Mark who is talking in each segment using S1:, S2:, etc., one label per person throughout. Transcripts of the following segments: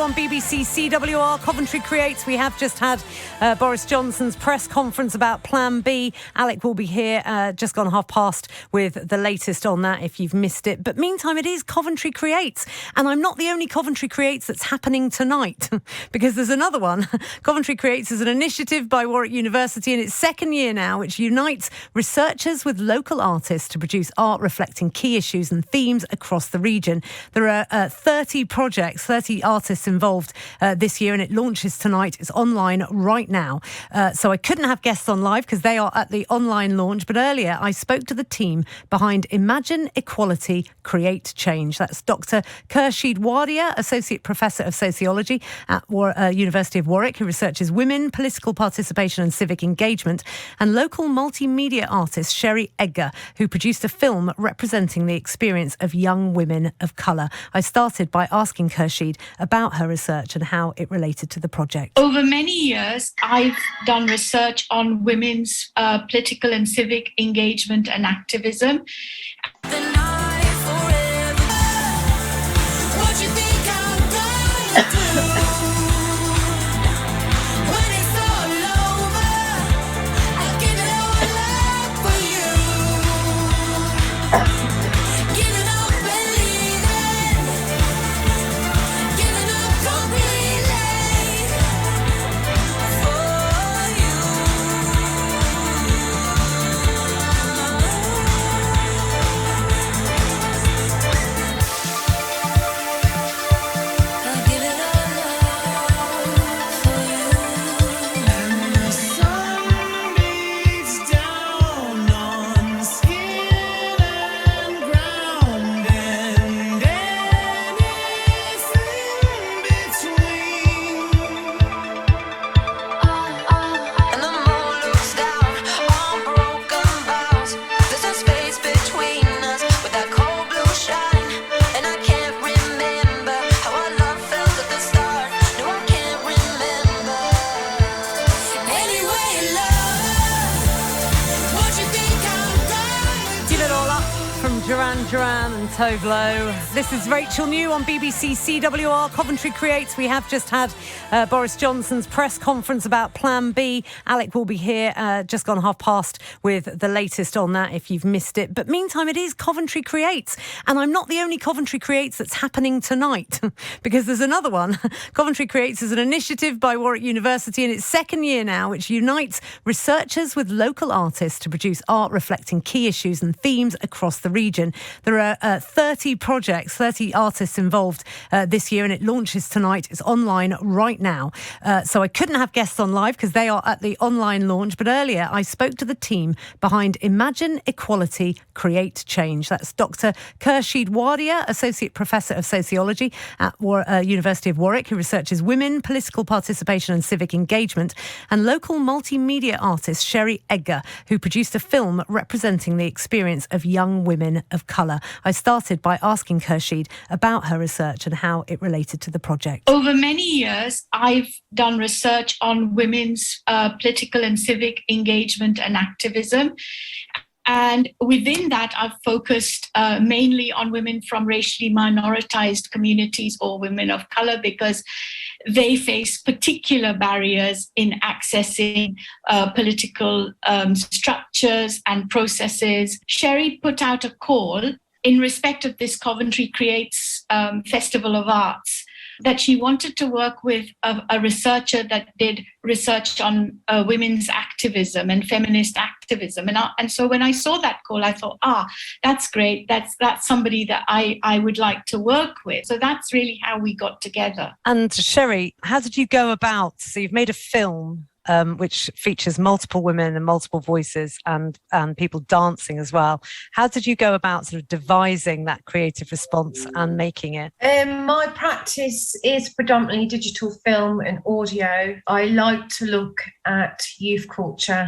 S1: new on BBC CWR, Coventry Creates. We have just had Boris Johnson's press conference about Plan B. Alec will be here just gone past with the latest on that if you've missed it. But meantime, it is Coventry Creates. And I'm not the only Coventry Creates that's happening tonight because there's another one. Coventry Creates is an initiative by Warwick University in its second year now, which unites researchers with local artists to produce art reflecting key issues and themes across the region. There are 30 projects, 30 artists involved this year, and it launches tonight. It's online right now. So I couldn't have guests on live because they are at the online launch. But earlier I spoke to the team behind Imagine Equality, Create Change. That's Dr. Khursheed Wadia, Associate Professor of Sociology at University of Warwick, who researches women, political participation and civic engagement, and local multimedia artist Sherry Edgar, who produced a film representing the experience of young women of colour. I started by asking Khursheed about her research and how it related to the project.
S2: Over many years, I've done research on women's political and civic engagement and activism.
S1: Duran and Tovlo. This is Rachel New on BBC CWR, Coventry Creates. We have just had Boris Johnson's press conference about Plan B. Alec will be here just gone past with the latest on that if you've missed it. But meantime, it is Coventry Creates. And I'm not the only Coventry Creates that's happening tonight because there's another one. Coventry Creates is an initiative by Warwick University in its second year now, which unites researchers with local artists to produce art reflecting key issues and themes across the region. There are 30 projects, 30 artists involved this year, and it launches tonight. It's online right now. So I couldn't have guests on live because they are at the online launch. But earlier I spoke to the team behind Imagine Equality, Create Change. That's Dr. Khursheed Wadia, Associate Professor of Sociology at University of Warwick, who researches women, political participation and civic engagement, and local multimedia artist Sherry Edgar, who produced a film representing the experience of young women of colour. I started by asking Khursheed about her research and how it related to the project.
S2: Over many years, I've done research on women's political and civic engagement and activism. And within that, I've focused mainly on women from racially minoritized communities or women of colour because they face particular barriers in accessing political structures and processes. Sherry put out a call in respect of this Coventry Creates Festival of Arts that she wanted to work with a researcher that did research on women's activism and feminist activism. And so when I saw that call, I thought, that's great. That's somebody that I would like to work with. So that's really how we got together.
S1: And Sherry, how did you go about, so you've made a film which features multiple women and multiple voices and people dancing as well. How did you go about sort of devising that creative response and making it?
S3: My practice is predominantly digital film and audio. I like to look at youth culture,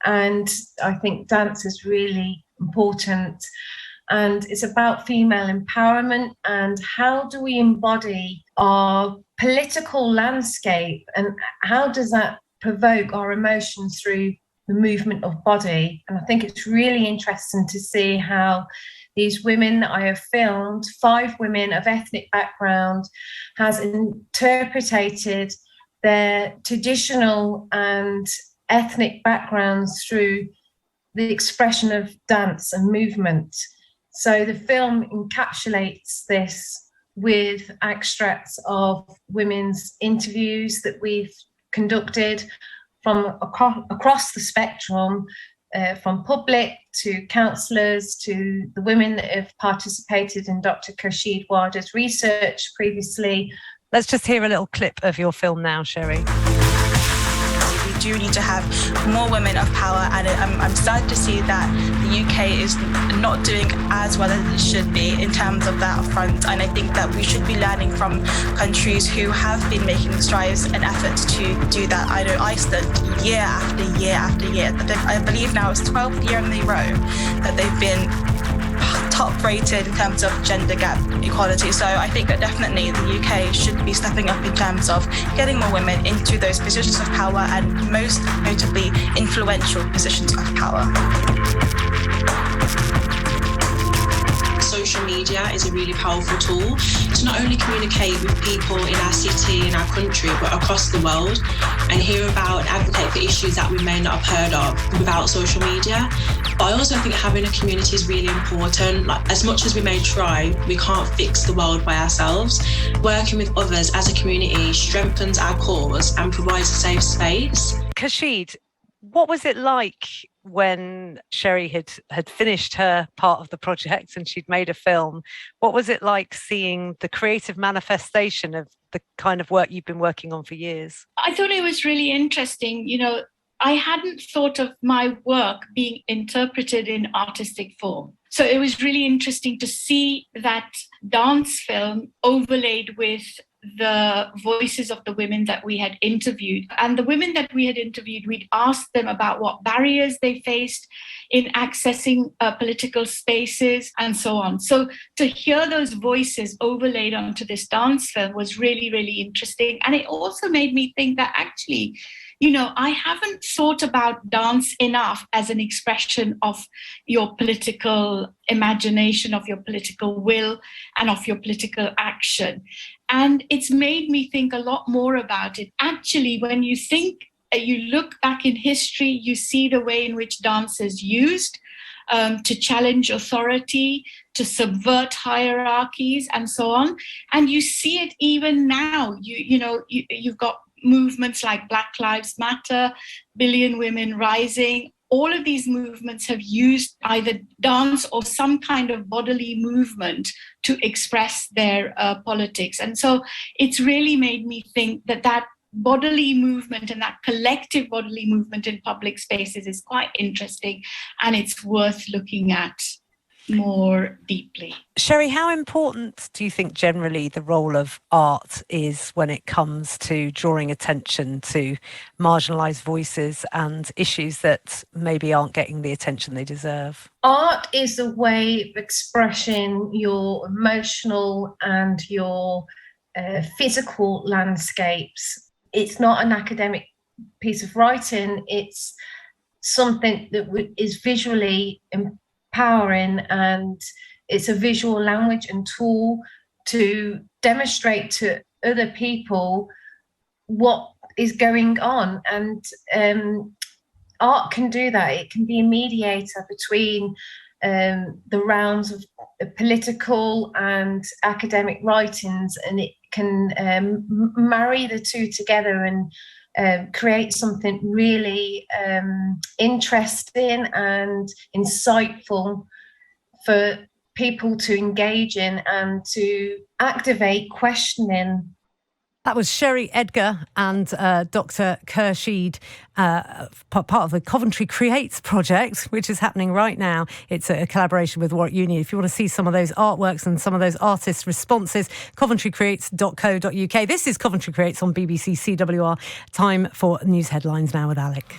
S3: and I think dance is really important. And it's about female empowerment and how do we embody our political landscape and how does that provoke our emotions through the movement of body. And I think it's really interesting to see how these women that I have filmed, 5 women of ethnic background, has interpreted their traditional and ethnic backgrounds through the expression of dance and movement. So the film encapsulates this with extracts of women's interviews that we've conducted from across the spectrum, from public to counsellors to the women that have participated in Dr. Khursheed Wadia's research previously.
S1: Let's just hear a little clip of your film now, Sherry.
S4: We do need to have more women of power, and I'm sad to see that the UK is not doing as well as it should be in terms of that front. And I think that we should be learning from countries who have been making strides and efforts to do that. I know Iceland, year after year after year. I believe now it's 12th year in a row that they've been top rated in terms of gender gap equality. So I think that definitely the UK should be stepping up in terms of getting more women into those positions of power, and most notably influential positions of power.
S5: Social media is a really powerful tool to not only communicate with people in our city, in our country, but across the world, and hear about and advocate for issues that we may not have heard of without social media. But I also think having a community is really important. Like, as much as we may try, we can't fix the world by ourselves. Working with others as a community strengthens our cause and provides a safe space.
S1: Khursheed, what was it like when Sherry had finished her part of the project and she'd made a film? What was it like seeing the creative manifestation of the kind of work you've been working on for years?
S2: I thought it was really interesting. You know, I hadn't thought of my work being interpreted in artistic form. So it was really interesting to see that dance film overlaid with the voices of the women that we had interviewed. And the women that we had interviewed, we'd asked them about what barriers they faced in accessing political spaces and so on. So to hear those voices overlaid onto this dance film was really, really interesting. And it also made me think that actually, you know, I haven't thought about dance enough as an expression of your political imagination, of your political will, and of your political action. And it's made me think a lot more about it. Actually, when you look back in history, you see the way in which dance is used to challenge authority, to subvert hierarchies, and so on. And you see it even now. You've got movements like Black Lives Matter, Billion Women Rising. All of these movements have used either dance or some kind of bodily movement to express their politics. And so it's really made me think that bodily movement and that collective bodily movement in public spaces is quite interesting, and it's worth looking at more deeply.
S1: Sherry, how important do you think generally the role of art is when it comes to drawing attention to marginalised voices and issues that maybe aren't getting the attention they deserve?
S3: Art is a way of expressing your emotional and your physical landscapes. It's not an academic piece of writing, it's something that is visually empowering, and it's a visual language and tool to demonstrate to other people what is going on. And art can do that. It can be a mediator between the realms of political and academic writings, and it can marry the two together and create something really interesting and insightful for people to engage in and to activate questioning.
S1: That was Sherry Edgar and Dr. Khursheed, part of the Coventry Creates project, which is happening right now. It's a collaboration with Warwick Uni. If you want to see some of those artworks and some of those artists' responses, coventrycreates.co.uk. This is Coventry Creates on BBC CWR. Time for news headlines now with Alec.